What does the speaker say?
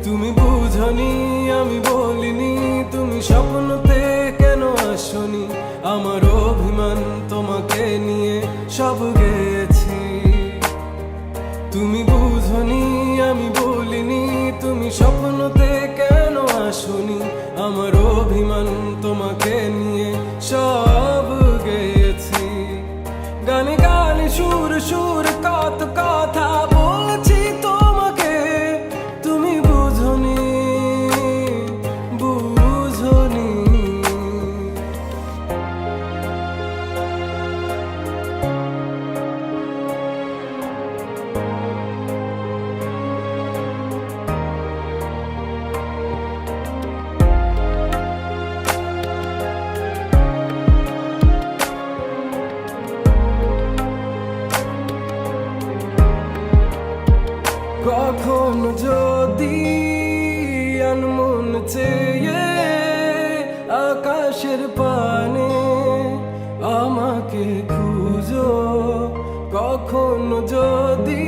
তুমি বুঝনি আমি বলিনি, তুমি স্বপ্নতে কেন আসনি? আমার অভিমান তোমাকে নিয়ে সব গেছি। তুমি বুঝনি আমি বলিনি, তুমি স্বপ্নতে কেন আসনি? আমার অভিমান তোমাকে নিয়ে সব গেছি। গানে গানে সুর সুর কত কথা বলছি তোমাকে, তুমি বুঝনি বুঝনি। কখনো যদি আনমন চেয়ে আকাশের পানে আমাকে খুঁজো, কখনো যদি